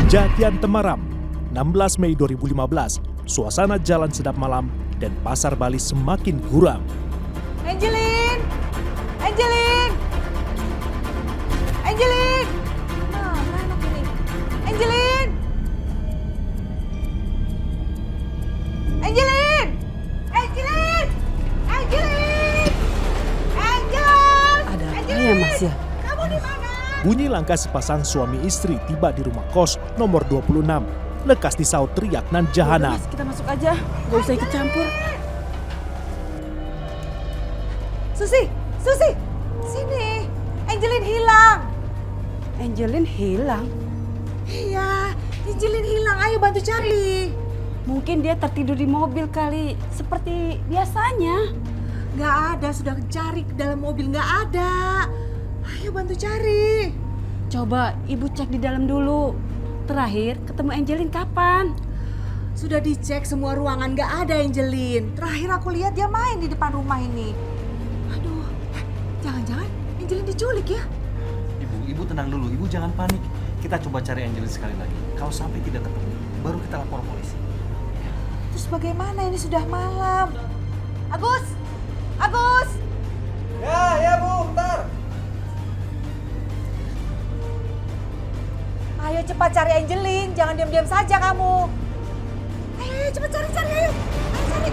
Kejatian Temaram, 16 Mei 2015, suasana jalan sedap malam dan pasar Bali semakin guram. Angelin! Angelin! Angelin! Mana anak ini? Angelin! Angelin! Angelin! Angelin! Angel! Ada apa ya Mas ya? Kamu di mana? Bunyi langkah sepasang suami istri tiba di rumah kos nomor 26. Lekas disaut teriak nan jahanam. Mas, kita masuk aja, gak usah ikut campur. Susi! Susi! Sini! Angelin hilang! Angelin hilang. Iya, Angelin hilang. Ayo bantu cari. Mungkin dia tertidur di mobil kali, seperti biasanya. Nggak ada, sudah cari ke dalam mobil nggak ada. Ayo bantu cari. Coba ibu cek di dalam dulu. Terakhir ketemu Angelin kapan? Sudah dicek semua ruangan nggak ada Angelin. Terakhir aku lihat dia main di depan rumah ini. Aduh, jangan-jangan Angelin diculik ya? Ibu tenang dulu, ibu jangan panik. Kita coba cari Angelin sekali lagi. Kalau sampai tidak ketemu, baru kita lapor polisi. Terus bagaimana ini sudah malam? Agus! Agus! Ya bu, bentar. Ayo cepat cari Angelin, jangan diam-diam saja kamu. Ayo cepat cari, ayo. Ayo cari.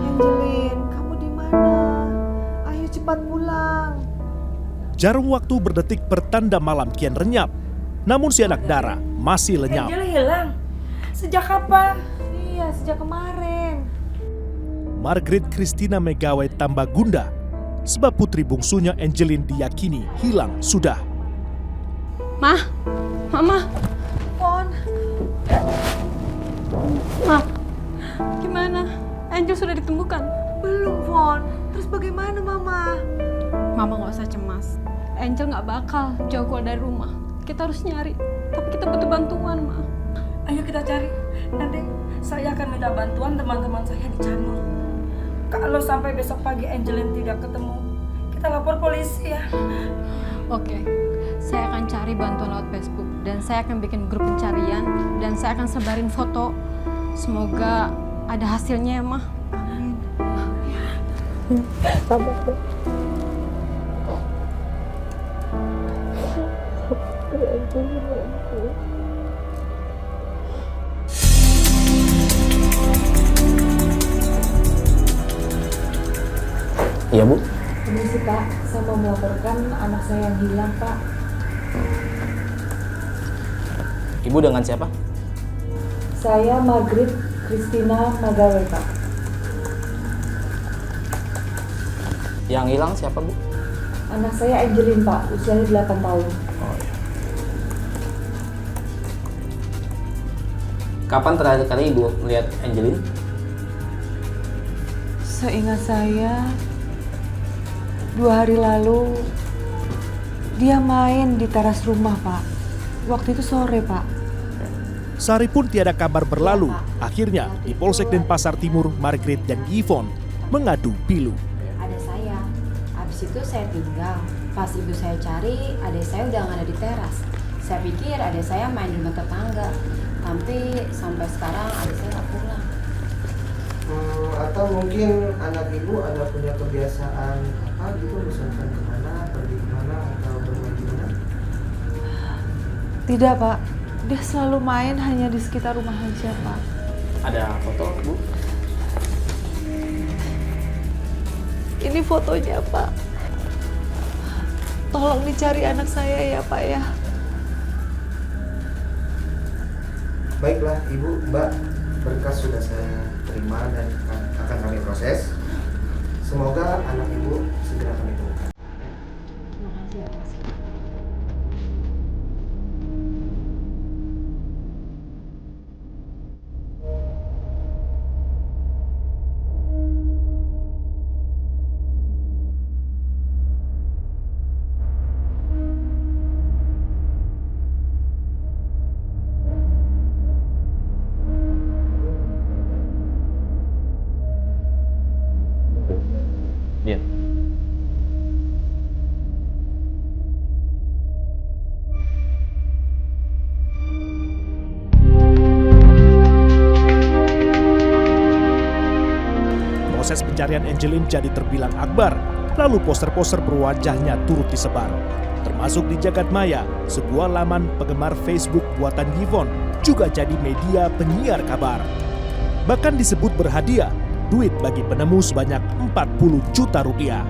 Angelin, kamu di mana? Ayo cepat pulang. Jarum waktu berdetik pertanda malam kian renyap. Namun si anak Dara masih lenyap. Angel hilang. Sejak kapan? Iya, sejak kemarin. Margaret Christina Megawai tambah gundah sebab putri bungsunya Angelin diyakini hilang sudah. Mah, Mama, Pon, Mah, gimana? Angel sudah ditemukan? belum Pon. Terus bagaimana Mama? Mama gak usah cemas. Angel gak bakal jauh keluar dari rumah. Kita harus nyari. Tapi kita butuh bantuan, Ma. Ayo kita cari. Nanti saya akan minta bantuan teman-teman saya di Canur. Kalau sampai besok pagi Angelin tidak ketemu, kita lapor polisi ya. Oke. Saya akan cari bantuan lewat Facebook. Dan saya akan bikin grup pencarian. Dan saya akan sebarin foto. Semoga ada hasilnya ya, Ma. Iya Bu, Permisi Pak, saya mau melaporkan anak saya yang hilang Pak. Ibu dengan siapa? Saya Margaret Christina Megawai Pak. Yang hilang siapa Bu? Anak saya Angelin Pak, usianya 8 tahun. Oh iya. Kapan terakhir kali Ibu melihat Angelin? Seingat saya 2 hari lalu dia main di teras rumah Pak. Waktu itu sore Pak. Sehari pun tiada kabar berlalu. Akhirnya di Polsek Denpasar Timur, Margaret dan Yvonne mengadu pilu. Ada saya. Habis itu saya tinggal. Pas ibu saya cari, adik saya udah nggak ada di teras. Saya pikir adik saya main di rumah tetangga. Tapi sampai sekarang adik saya nggak pulang. Atau mungkin anak ibu ada punya kebiasaan apa gitu, misalkan kemana, pergi kemana, atau bermain di mana? Tidak Pak, dia selalu main hanya di sekitar rumah aja Pak. Ada foto Bu? Ini fotonya Pak. Tolong dicari anak saya ya Pak ya. Baiklah ibu, mbak, berkas sudah saya terima dan akan kami proses. Semoga anak ibu segera kami temukan. Makasih ya Mas. Iya. Proses pencarian Angelin jadi terbilang akbar, lalu poster-poster berwajahnya turut disebar. Termasuk di jagat maya, sebuah laman penggemar Facebook buatan Yvonne juga jadi media penyiar kabar. Bahkan disebut berhadiah duit bagi penemu sebanyak 40 juta rupiah.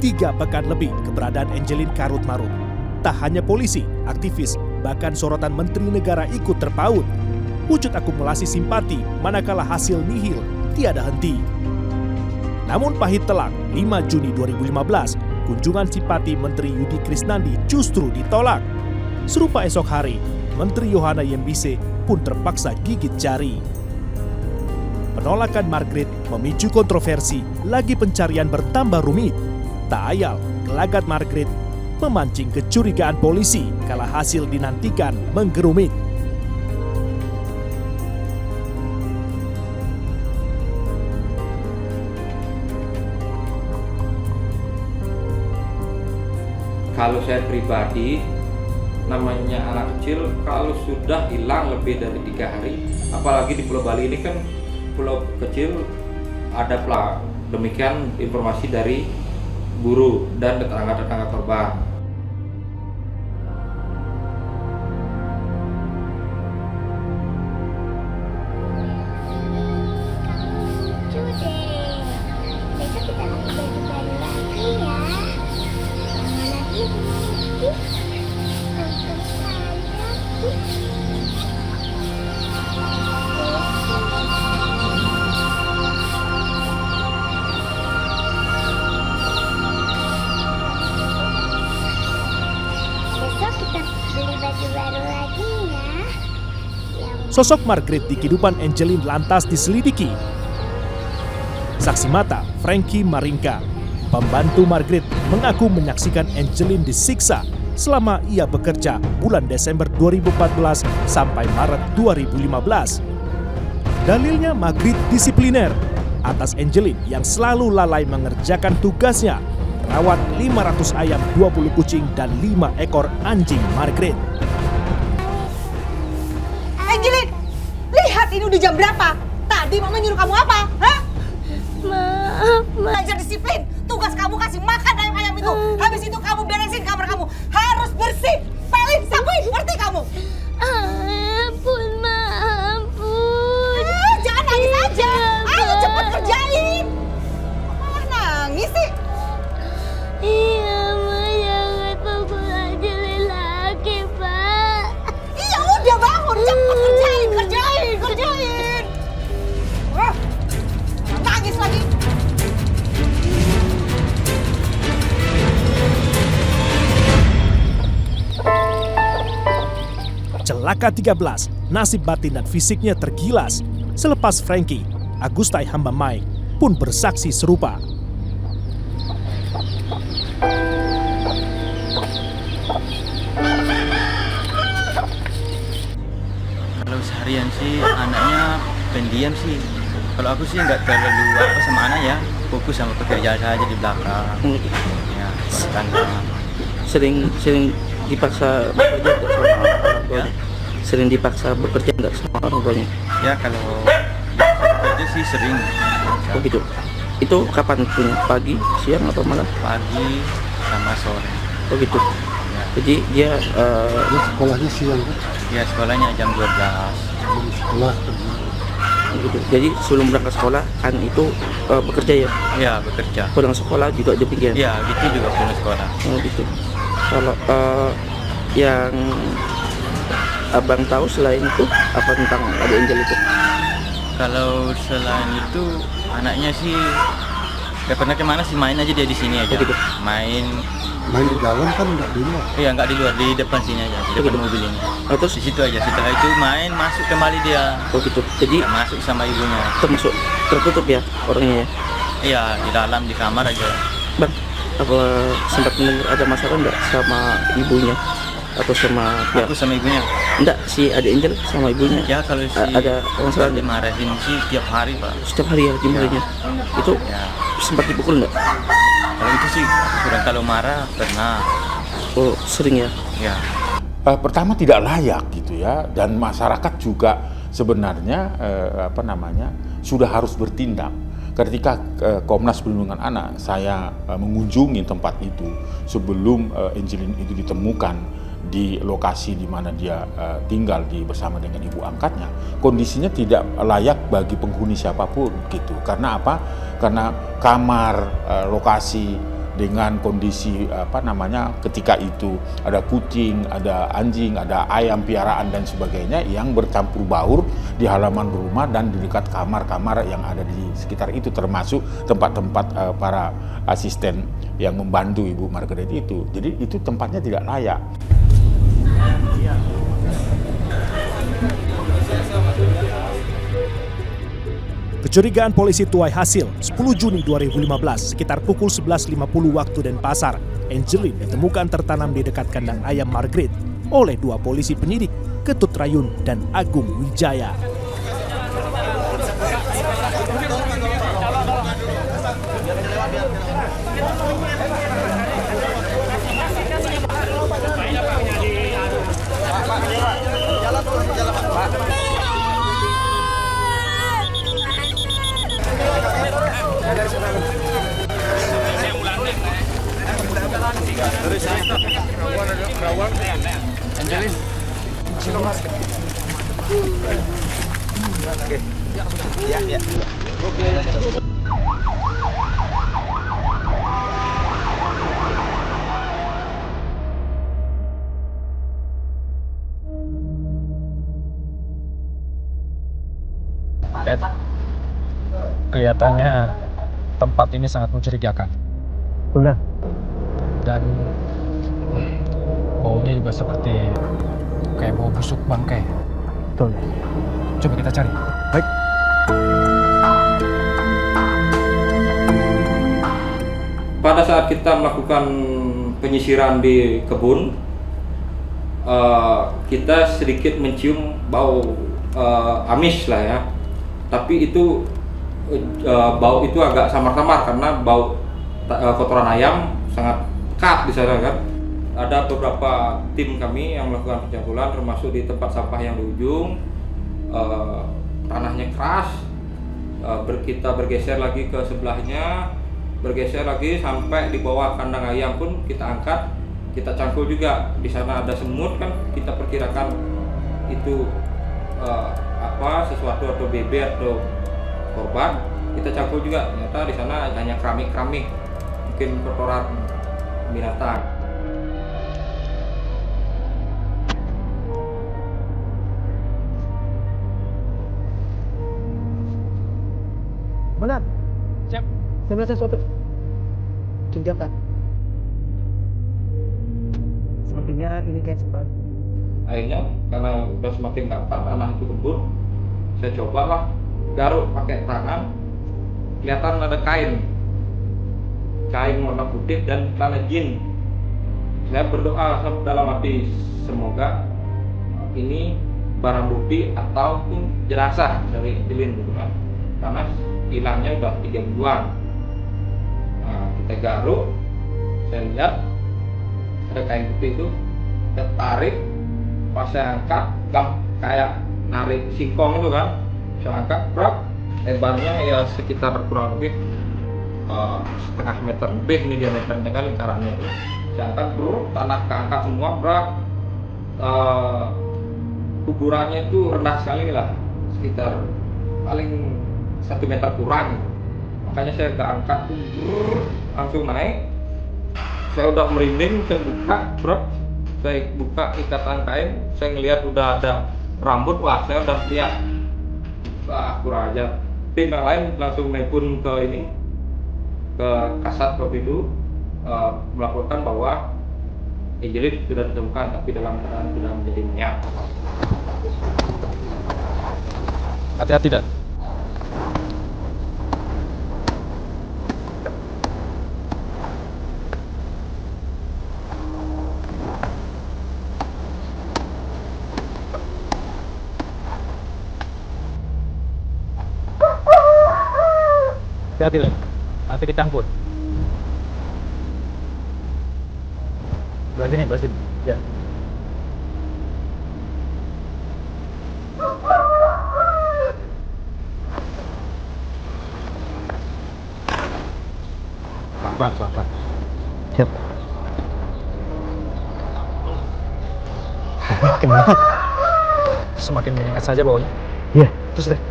Tiga pekan lebih keberadaan Angelin karut-marut. Tak hanya polisi, aktivis, bahkan sorotan menteri negara ikut terpaut. Wujud akumulasi simpati manakala hasil nihil tiada henti. Namun pahit telak, 5 Juni 2015, kunjungan simpati Menteri Yudi Krisnandi justru ditolak. Serupa esok hari, Menteri Yohana Yembise pun terpaksa gigit jari. Penolakan Margaret memicu kontroversi, lagi pencarian bertambah rumit. Tak ayal, gelagat Margaret memancing kecurigaan polisi kala hasil dinantikan menggerumit. Kalau saya pribadi, namanya anak kecil kalau sudah hilang lebih dari 3 hari, apalagi di Pulau Bali ini kan pulau kecil, ada demikian informasi dari guru dan tetangga-tetangga korban. Sosok Margaret di kehidupan Angelin lantas diselidiki. Saksi mata Frankie Maringka, pembantu Margaret, mengaku menyaksikan Angelin disiksa selama ia bekerja bulan Desember 2014 sampai Maret 2015. Dalilnya Margaret disipliner atas Angelin yang selalu lalai mengerjakan tugasnya, merawat 500 ayam, 20 kucing, dan 5 ekor anjing Margaret. Angelin, lihat ini udah jam berapa? Tadi mama nyuruh kamu apa? Hah? Maaf, Belajar disiplin. Tugas kamu kasih makan ayam-ayam itu. Habis itu kamu beresin kamar kamu. Harus bersih. Pelin, sapuin. Ngerti kamu? ampun, ampun. Jangan nangis aja. Ayo cepet kerjain. Malah nangis sih. Iya, Ma, jangan pukul Angelin lagi, Pak. Iya udah bangun. Cepet kerjain. Wah, nangis lagi. Celaka 13, nasib batin dan fisiknya tergilas. Selepas Frankie, Agustai hamba Mike pun bersaksi serupa. Kalau seharian sih anaknya pendiam sih. Kalau aku sih nggak terlalu apa sama anak ya, fokus sama pekerjaan saja di belakang. Ya, tangga. Sering dipaksa bekerja nggak sama orang tuanya? Sering dipaksa bekerja nggak sama orang tuanya? Ya kalau bekerja sih sering. Oh gitu. Itu kapan punya? Pagi, siang, atau malam? Pagi sama sore. Oh gitu. Ya. Jadi dia sekolahnya siang kan? Ya sekolahnya jam 12. Sekolah. gitu. Jadi sebelum berangkat sekolah kan itu bekerja ya? Ya bekerja. Pulang sekolah juga demikian? Ya gitu juga pulang sekolah. Oh gitu. Kalau yang abang tahu selain itu apa tentang Ade Angel itu? Kalau selain itu anaknya sih gak pernah kemana sih, main aja dia di sini aja. Oh, gitu. Main di dalam kan nggak di luar? Iya nggak di luar, di depan sini aja, di depan mobil ini. Oh, terus di situ aja. Setelah itu main masuk kembali dia. Oh gitu. Jadi masuk sama ibunya. Termasuk tertutup ya orangnya ya? Iya di dalam di kamar aja. Bang, apa sempat mendengar ada masalah nggak sama ibunya? atau sama pihak? Aku sama ibunya. Enggak, si adik Angel sama ibunya. Ya kalau si ada masalah dimarahin sih tiap hari Pak. Setiap hari ya dimarahinnya. Itu sempat dipukul enggak? Kalau itu sih kurang, kalau marah pernah. Oh sering ya? Ya. Pertama tidak layak gitu ya, dan masyarakat juga sebenarnya sudah harus bertindak. Ketika Komnas Perlindungan Anak saya mengunjungi tempat itu sebelum Angelin itu ditemukan di lokasi di mana dia tinggal bersama dengan ibu angkatnya, kondisinya tidak layak bagi penghuni siapapun gitu. Karena apa? Karena kamar, lokasi dengan kondisi ketika itu ada kucing, ada anjing, ada ayam piaraan dan sebagainya yang bercampur baur di halaman rumah dan di dekat kamar-kamar yang ada di sekitar itu, termasuk tempat-tempat para asisten yang membantu Ibu Margaret itu. Jadi itu tempatnya tidak layak. Kecurigaan polisi tuai hasil. 10 Juni 2015, sekitar pukul 11.50 waktu Denpasar, Angelin ditemukan tertanam di dekat kandang ayam Margaret oleh 2 polisi penyidik, Ketut Rayun dan Agung Wijaya. Angelin. Oke. Ya. Kelihatannya tempat ini sangat mencurigakan. Benar. Dan baunya juga seperti kayak bau busuk bangkai. Betul. Coba kita cari. Baik. Pada saat kita melakukan penyisiran di kebun, kita sedikit mencium bau amis lah ya. Tapi itu bau itu agak samar-samar karena bau kotoran ayam sangat pekat di sana kan. Ada beberapa tim kami yang melakukan pencangkulan, termasuk di tempat sampah yang di ujung, tanahnya keras. Kita bergeser lagi ke sebelahnya, bergeser lagi sampai di bawah kandang ayam pun kita angkat, kita cangkul juga. Di sana ada semut kan, kita perkirakan itu sesuatu atau bebek atau korban, kita cangkul juga. Ternyata di sana hanya keramik-keramik, mungkin kotoran binatang. Benar. Siap. Saya melihat sesuatu. Tunjukkan. Sepertinya ini kayak sempat. Akhirnya karena udah semakin dapat tanah itu kebun, saya cobalah garuk pakai tangan, kelihatan ada kain warna putih dan celana jin. Saya berdoa dalam hati, semoga ini barang bukti ataupun jenazah dari Angelin gitu kan, karena hilangnya udah 3 bulan. Nah, kita garuk, saya lihat ada kain putih itu, saya tarik, pas saya angkat, kayak narik singkong itu kan, saya angkat, lebarnya ya sekitar kurang lebih setengah meter lebih nih diameternya kan, lingkarannya itu. Saya angkat, tanah keangkat semua, kuburannya itu rendah sekali lah, sekitar paling 1 meter kurang. Makanya saya keangkat langsung naik. Saya udah merinding, saya buka ikatan kain, saya ngelihat udah ada rambut. Wah, saya udah lihat, kurang aja. Tim yang lain langsung nelpon ke Kasat Providu, melaporkan bahwa Angelin sudah ditemukan tapi dalam keadaan sudah menjadi mayat. Hati-hati dan. Hati-hati, Len. Nanti dicampur. Belah sini. Ya. Pelan-pelan. Siap. Makin banget. Semakin menyengat saja baunya. Iya, terus deh.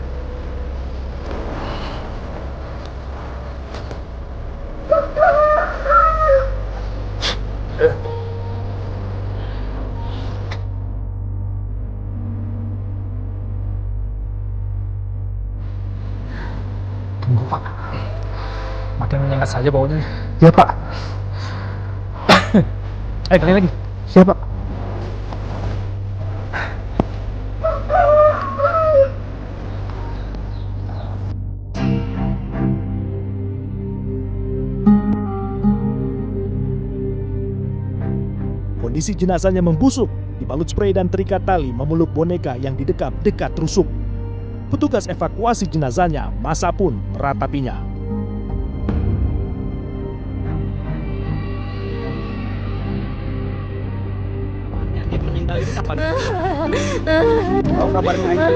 Tunggu, Pak. Makin menyengat saja baunya. Iya, Pak. Ayo, kali lagi. Siap, Pak. Kondisi jenazahnya membusuk, dibalut spray dan terikat tali memeluk boneka yang didekap dekat rusuk. Petugas evakuasi jenazahnya, masa pun meratapinya. Meninggal itu kapan? Kau kabarin aja.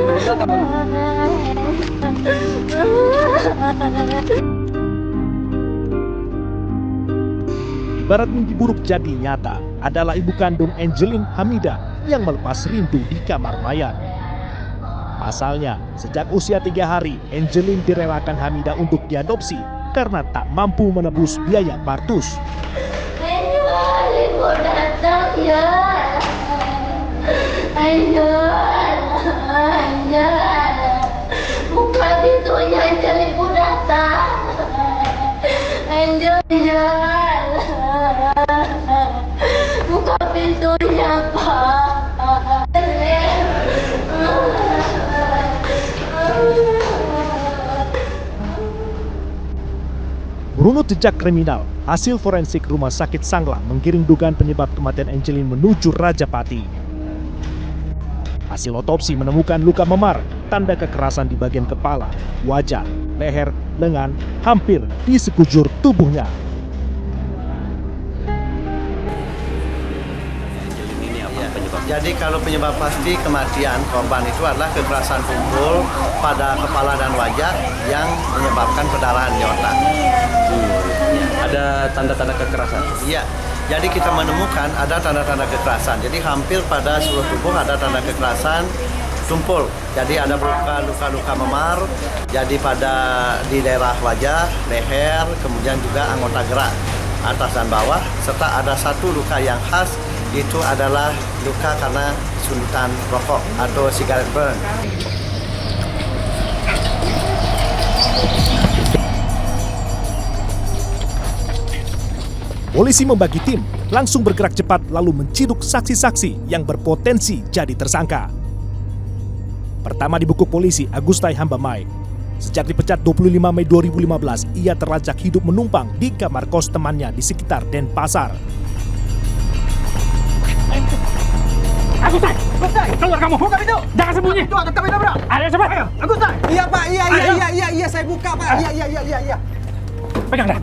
Ibarat mimpi buruk jadi nyata adalah ibu kandung Angeline Hamida yang melepas rindu di kamar mayat. Pasalnya, sejak usia 3 hari, Angeline direlakan Hamida untuk diadopsi karena tak mampu menebus biaya partus. Ibu datang ya. Angel. Buka pintunya, Angel, ibu datang. Angel. Buka pintunya, Pak. Berunut jejak kriminal, hasil forensik Rumah Sakit Sanglah menggiring dugaan penyebab kematian Angeline menuju Rajapati. Hasil otopsi menemukan luka memar, tanda kekerasan di bagian kepala, wajah, leher, lengan, hampir di sekujur tubuhnya. Jadi kalau penyebab pasti kematian korban itu adalah kekerasan tumpul pada kepala dan wajah yang menyebabkan perdarahan di otak. Ada tanda-tanda kekerasan? Iya, jadi kita menemukan ada tanda-tanda kekerasan. Jadi hampir pada seluruh tubuh ada tanda kekerasan tumpul. Jadi ada luka-luka memar, jadi di daerah wajah, leher, kemudian juga anggota gerak atas dan bawah, serta ada satu luka yang khas, itu adalah luka karena suntikan rokok atau cigarette burn. Polisi membagi tim, langsung bergerak cepat lalu menciduk saksi-saksi yang berpotensi jadi tersangka. Pertama dibekuk polisi Agustai Hambamai. Sejak dipecat 25 Mei 2015, ia terlacak hidup menumpang di kamar kos temannya di sekitar Denpasar. Agustai, keluar kamu, buka pintu, jangan sembunyi. Itu ada kamera, bro. Ayo cepat. Ayo, Agustai. Iya, Pak. Iya, saya buka, Pak. Iya. Pegang dah.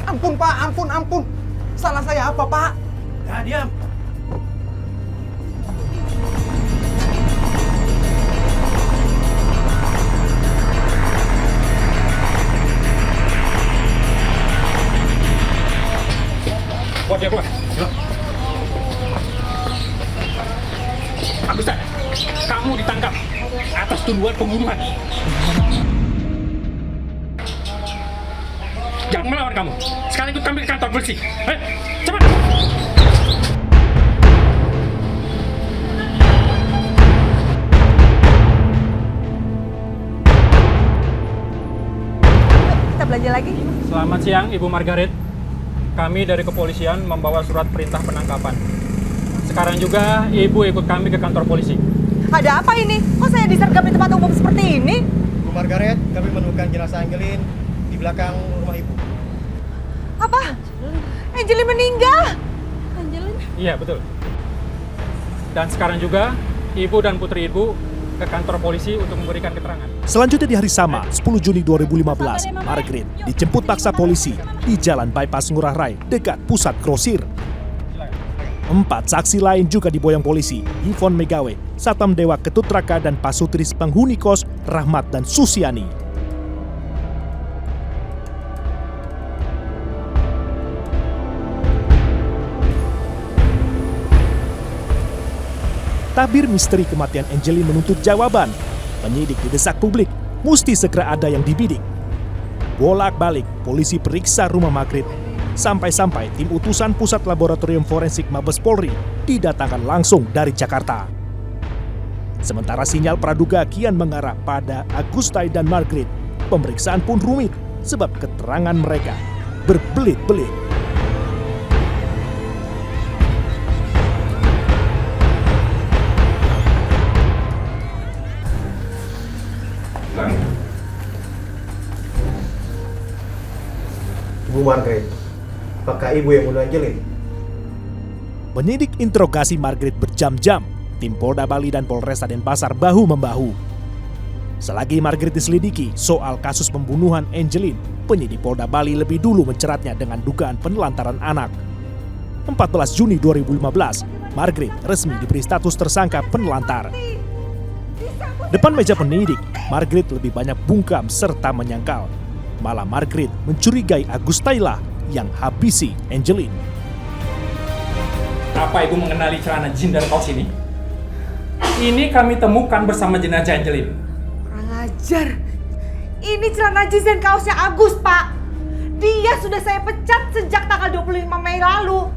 Ampun, Pak. Ampun. Salah saya apa, Pak? Ya, diam. Buat dia keluar. Agustai, kamu ditangkap atas tuduhan pembunuhan. Jangan melawan kamu. Sekarang ikut kami ke kantor polisi. Ayo, cepat. Kita belanja lagi. Selamat siang, Ibu Margaret. Kami dari kepolisian membawa surat perintah penangkapan. Sekarang juga Ibu ikut kami ke kantor polisi. Ada apa ini? Kok saya disergap di tempat umum seperti ini? Bu Margaret, kami menemukan jenazah Angeline di belakang rumah Ibu. Apa? Angeline meninggal? Angeline? Iya, betul. Dan sekarang juga Ibu dan putri Ibu ke kantor polisi untuk memberikan keterangan. Selanjutnya di hari sama, 10 Juni 2015, Margaret dijemput paksa polisi di Jalan Bypass Ngurah Rai dekat pusat grosir. 4 saksi lain juga diboyong polisi, Yvonne Megawe, Satam Dewa Ketutraka dan Pasutris penghuni kos Rahmat dan Susiani. Tabir misteri kematian Angelin menuntut jawaban. Penyidik didesak publik, mesti segera ada yang dibidik. Bolak-balik, polisi periksa rumah Margaret. Sampai-sampai tim utusan Pusat Laboratorium Forensik Mabes Polri didatangkan langsung dari Jakarta. Sementara sinyal praduga kian mengarah pada Agustai dan Margaret. Pemeriksaan pun rumit, sebab keterangan mereka berbelit-belit. Ibu Margaret, apakah ibu yang membunuh Angelin? Penyidik interogasi Margaret berjam-jam. Tim Polda Bali dan Polresta Denpasar bahu-membahu. Selagi Margaret diselidiki soal kasus pembunuhan Angelin, penyidik Polda Bali lebih dulu menceratnya dengan dugaan penelantaran anak. 14 Juni 2015, Margaret resmi diberi status tersangka penelantar. Depan meja penyidik, Margaret lebih banyak bungkam serta menyangkal. Malah Margaret mencurigai Agustailah yang habisi Angelin. Apa ibu mengenali celana jin dan kaos ini? Ini kami temukan bersama jenazah Angelin. Kurang ajar. Ini celana jeans dan kaosnya Agus, Pak. Dia sudah saya pecat sejak tanggal 25 Mei lalu.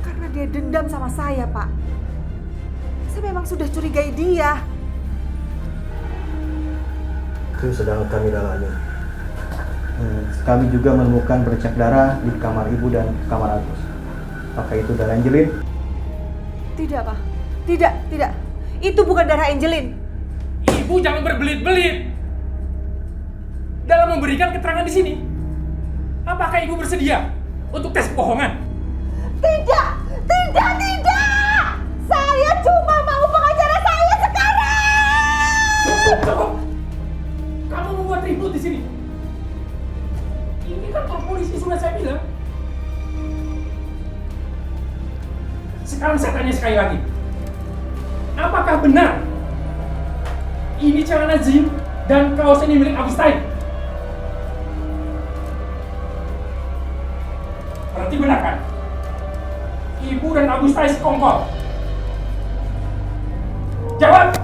Karena dia dendam sama saya, Pak. Saya memang sudah curigai dia. Itu sedang kami dalami. Kami juga menemukan bercak darah di kamar ibu dan kamar Agus. Apakah itu darah Angelin? Tidak, Pak. Tidak. Itu bukan darah Angelin. Ibu jangan berbelit-belit dalam memberikan keterangan di sini. Apakah ibu bersedia untuk tes kebohongan? Tidak. Saya cuma mau pengacara saya sekarang. Cukup. Kamu membuat ribut di sini. Ini kantor polisi sudah saya bilang. Sekarang saya tanya sekali lagi. Apakah benar ini celana jin dan kaos ini milik Agustai? Berarti benar kan? Ibu dan Agustai sekongkol. Jawab!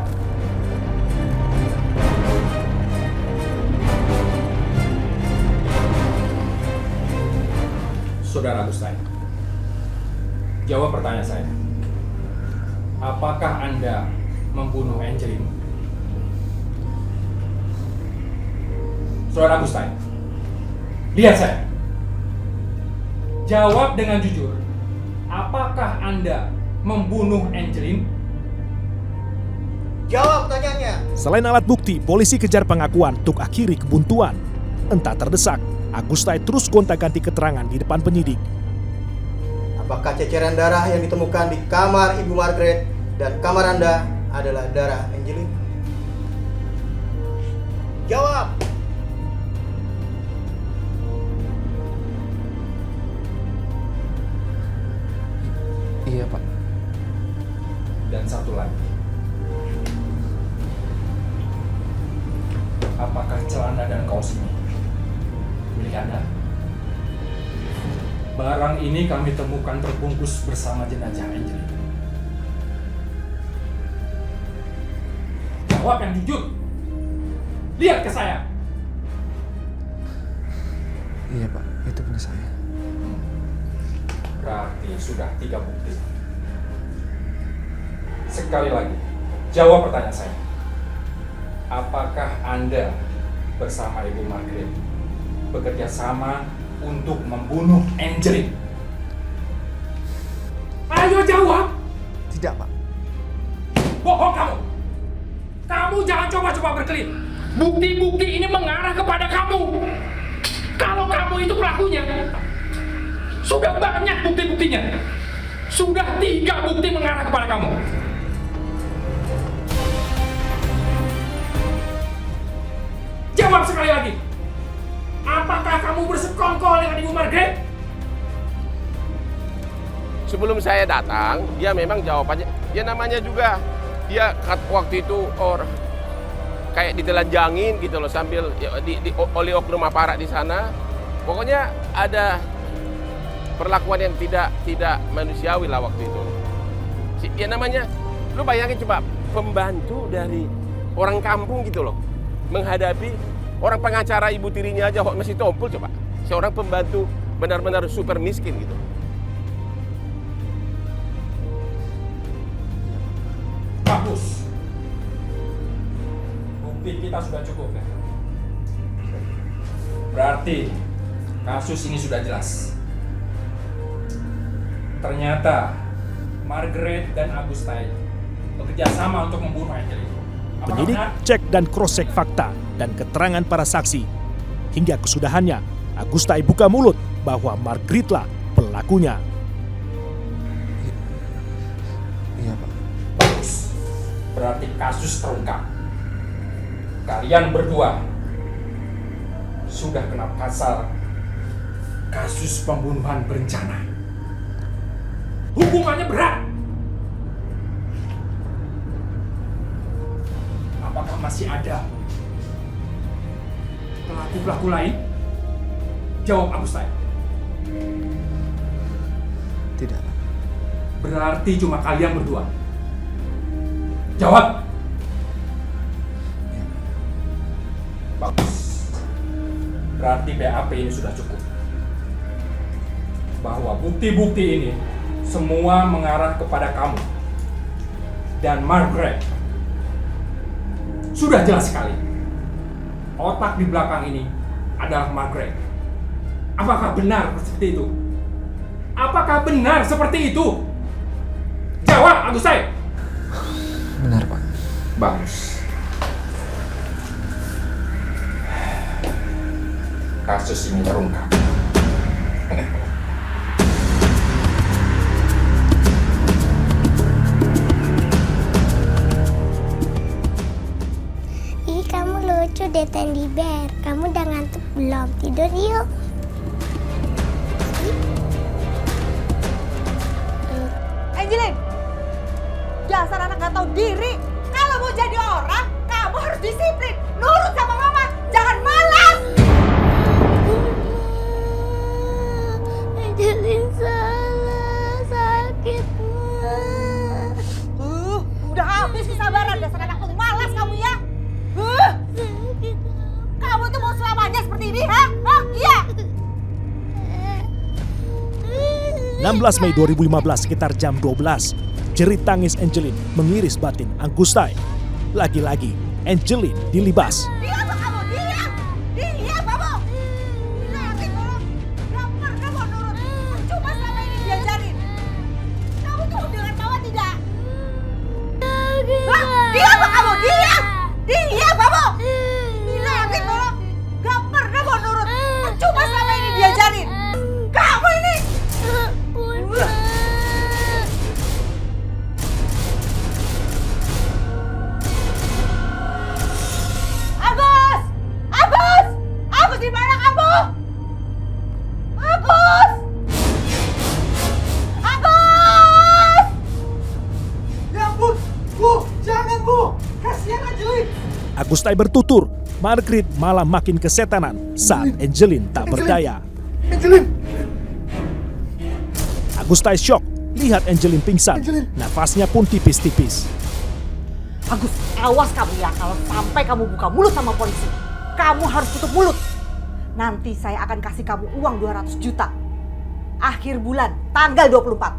Saudara Agustai, jawab pertanyaan saya. Apakah Anda membunuh Angelin? Saudara Agustai, lihat saya. Jawab dengan jujur. Apakah Anda membunuh Angelin? Jawab pertanyaannya. Selain alat bukti, polisi kejar pengakuan untuk akhiri kebuntuan. Entah terdesak, Agustai terus gonta-ganti keterangan di depan penyidik. Apakah ceceran darah yang ditemukan di kamar Ibu Margaret dan kamar Anda adalah darah Angelin? Jawab! Iya, Pak. Dan satu lagi. Apakah celana dan kaos ini milik Anda? Barang ini kami temukan terbungkus bersama jenazah Angelin. Jawab yang jujur. Lihat ke saya. Iya, Pak. Itu punya saya. Berarti sudah 3 bukti. Sekali lagi, jawab pertanyaan saya. Apakah Anda bersama Ibu Margaret bekerja sama untuk membunuh Angelin? Ayo jawab! Tidak, Pak. Bohong kamu! Kamu jangan coba-coba berkelit. Bukti-bukti ini mengarah kepada kamu. Kalau kamu itu pelakunya, sudah banyak bukti-buktinya. Sudah 3 bukti mengarah kepada kamu. Jawab sekali lagi. Apakah kamu bersekongkol dengan Ibu Margaret? Sebelum saya datang, dia memang jawabannya, ya namanya juga dia waktu itu kayak ditelanjangin gitu loh sambil oleh oknum aparat di sana. Pokoknya ada perlakuan yang tidak manusiawi lah waktu itu. Ya namanya, lu bayangin coba pembantu dari orang kampung gitu loh menghadapi orang pengacara ibu tirinya aja masih tompul coba. Seorang pembantu benar-benar super miskin gitu. Bagus. Bukti kita sudah cukup ya. Berarti kasus ini sudah jelas. Ternyata Margaret dan Agustai bekerja sama untuk membunuh Angelin. Penyidik cek dan cross-check fakta dan keterangan para saksi. Hingga kesudahannya, Agustai buka mulut bahwa Margaret lah pelakunya. Iya, Pak. Bagus. Berarti kasus terungkap. Kalian berdua sudah kena pasal kasus pembunuhan berencana. Hukumannya berat. Apakah masih ada pelaku-pelaku lain? Jawab Agustai. Tidak. Berarti cuma kalian berdua. Jawab. Bagus. Berarti BAP ini sudah cukup. Bahwa bukti-bukti ini semua mengarah kepada kamu dan Margaret. Sudah jelas sekali. Otak di belakang ini adalah Margaret. Apakah benar seperti itu? Apakah benar seperti itu? Jawab, Agustai. Benar, Pak. Bagus. Kasus ini terungkap. Ih, kamu lucu deh, Teddy Bear. Kamu udah ngantuk belum? Tidur yuk. Angelin, dasar anak gak tahu diri. Kalau mau jadi orang, kamu harus disiplin. Nurut sama mama, jangan malas. Angelin salah, sakit. Udah habis kesabaran, dasar anak malas kamu ya. Kamu tuh mau selamanya seperti ini, ha? Iya. 16 Mei 2015 sekitar jam 12, jerit tangis Angelin mengiris batin Agustai. Lagi-lagi Angelin dilibas. Diam kamu, diam! Diam kamu! Nanti kamu gak pernah mau nurut. Cuma selama ini diajarin. Kamu tuh dengan mama tidak? Hah? Diam kamu, diam! Diam kamu! Nanti kamu gak pernah mau nurut. Cuma selama ini diajarin. Kamu ini! Agus! Agus! Agus di mana kamu? Agus! Agus! Ya ampun, Bu, jangan Bu, kasihan Angelin. Agustai bertutur, Margaret malah makin kesetanan saat Angelin tak berdaya. Angelin! Agustai shock lihat Angelin pingsan, nafasnya pun tipis-tipis. Agus, awas kamu ya kalau sampai kamu buka mulut sama polisi. Kamu harus tutup mulut. Nanti saya akan kasih kamu uang 200 juta. Akhir bulan, tanggal 24.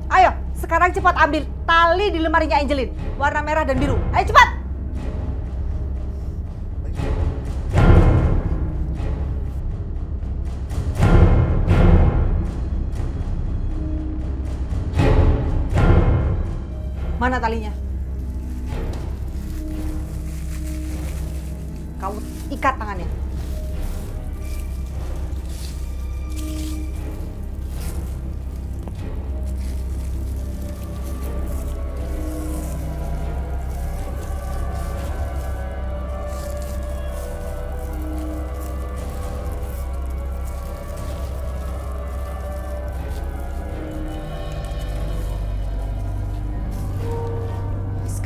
Ayo, sekarang cepat ambil tali di lemarinya Angelin. Warna merah dan biru. Ayo cepat. Mana talinya? Kamu ikat tangannya.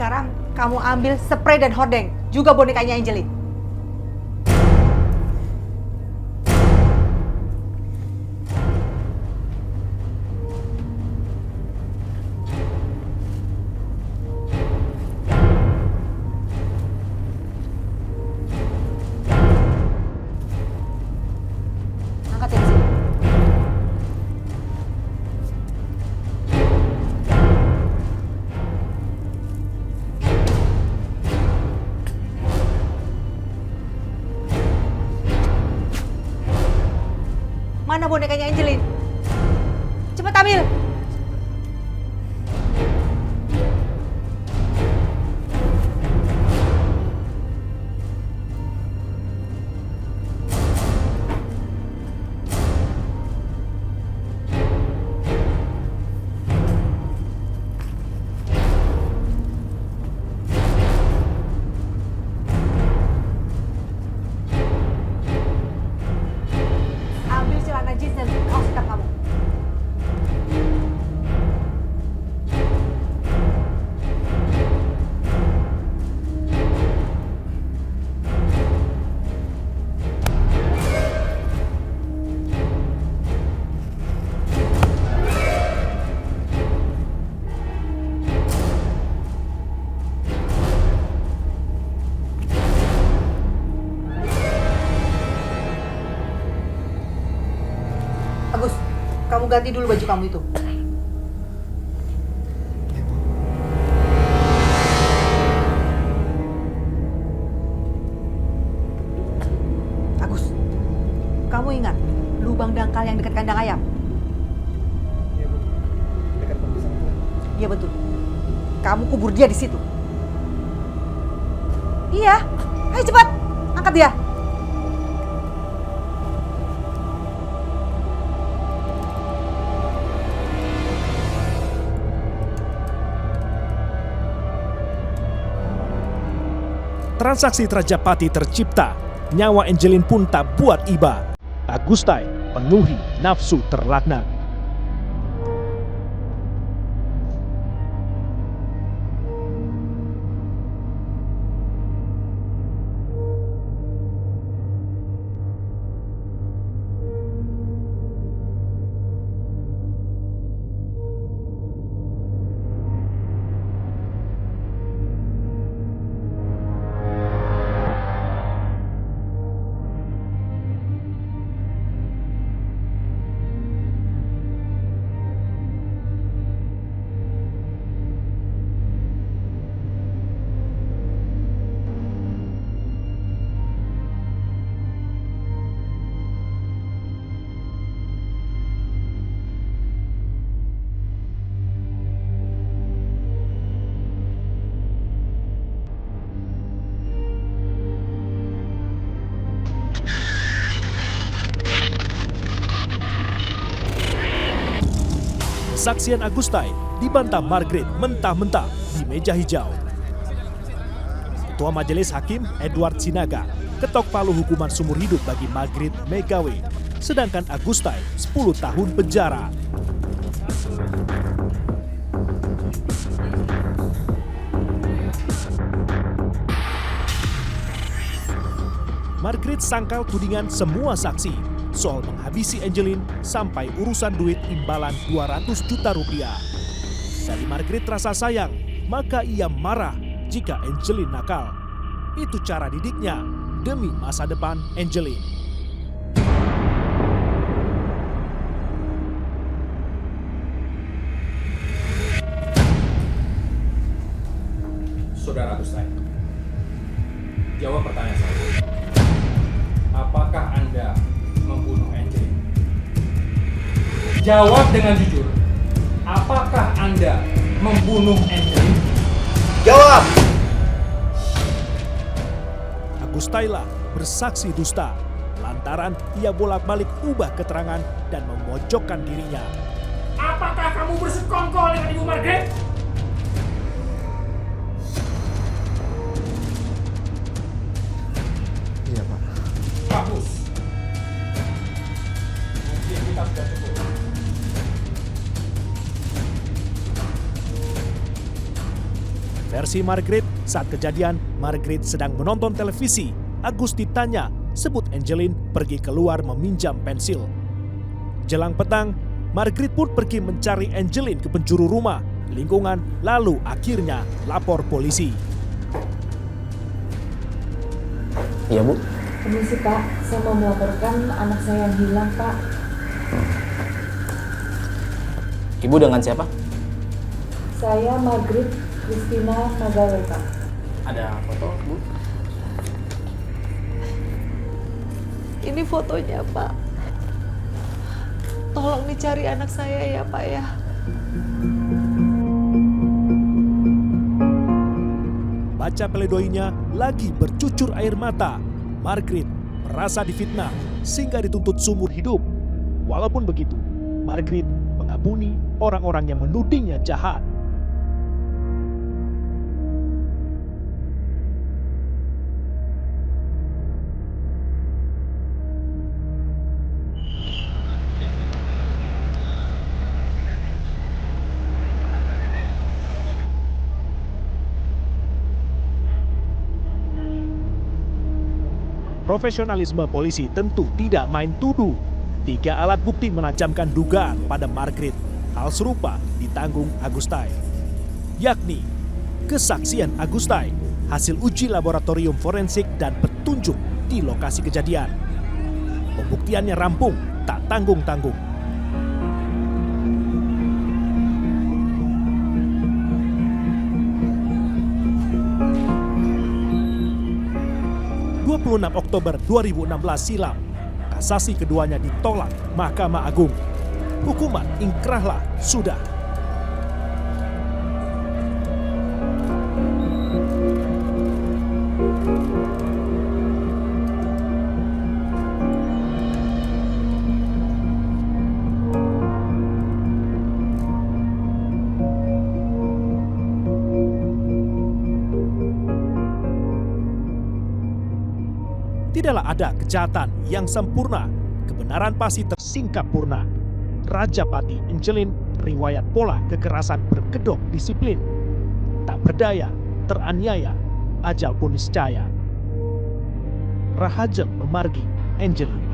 Sekarang kamu ambil spray dan hordeng, juga bonekanya Angelin. Angkat dari sini. Mana bonekanya Angelin? Cepat ambil. Ambil celana jeans dan kaos hitam kamu. Agus, kamu ganti dulu baju kamu itu. Agus, kamu ingat lubang dangkal yang dekat kandang ayam? Iya, Bu. Dekat pembisan itu. Iya betul. Kamu kubur dia di situ. Iya, ayo cepat, angkat dia. Transaksi Rajapati tercipta, nyawa Angelin pun tak buat iba. Agustai penuhi nafsu terlaknat. Kesaksian Agustai dibantah Margaret mentah-mentah di meja hijau. Ketua Majelis Hakim Edward Sinaga ketok palu hukuman seumur hidup bagi Margaret Megawe, sedangkan Agustai 10 tahun penjara. Margaret sangkal tudingan semua saksi soal menghabisi Angelin sampai urusan duit imbalan 200 juta rupiah. Dari Margaret rasa sayang, maka ia marah jika Angelin nakal. Itu cara didiknya demi masa depan Angelin. Saudara Agustai, jawab pertanyaan saya. Apakah Anda membunuh Angelin? Jawab dengan jujur. Apakah Anda membunuh Angelin? Jawab! Agustailah bersaksi dusta lantaran ia bolak-balik ubah keterangan dan memojokkan dirinya. Apakah kamu bersekongkol dengan Ibu Margaret? Iya, Pak. Bagus. Mungkin kita sudah cukup. Versi Margaret, saat kejadian, Margaret sedang menonton televisi. Agus ditanya, sebut Angeline pergi keluar meminjam pensil. Jelang petang, Margaret pun pergi mencari Angeline ke penjuru rumah, lingkungan, lalu akhirnya lapor polisi. Iya, Bu. Permisi Pak, saya mau melaporkan anak saya yang hilang Pak. Ibu dengan siapa? Saya Margaret Christina Magawe Pak. Ada foto, Bu? Ini fotonya Pak. Tolong dicari anak saya ya Pak ya. Baca pledoinya lagi bercucur air mata. Margaret merasa difitnah sehingga dituntut seumur hidup. Walaupun begitu, Margaret mengampuni orang-orang yang menudingnya jahat. Profesionalisme polisi tentu tidak main tuduh. 3 alat bukti menajamkan dugaan pada Margaret. Hal serupa ditanggung Agustai, yakni kesaksian Agustai, hasil uji laboratorium forensik dan petunjuk di lokasi kejadian. Pembuktiannya rampung, tak tanggung-tanggung. Oktober 2016 silam, kasasi keduanya ditolak Mahkamah Agung. Hukuman ingkrahlah sudah. Tidaklah ada kejahatan yang sempurna, kebenaran pasti tersingkap purna. Rajapati Angeline riwayat pola kekerasan berkedok disiplin. Tak berdaya, teraniaya, ajal pun niscaya. Rahajem memargi Angeline.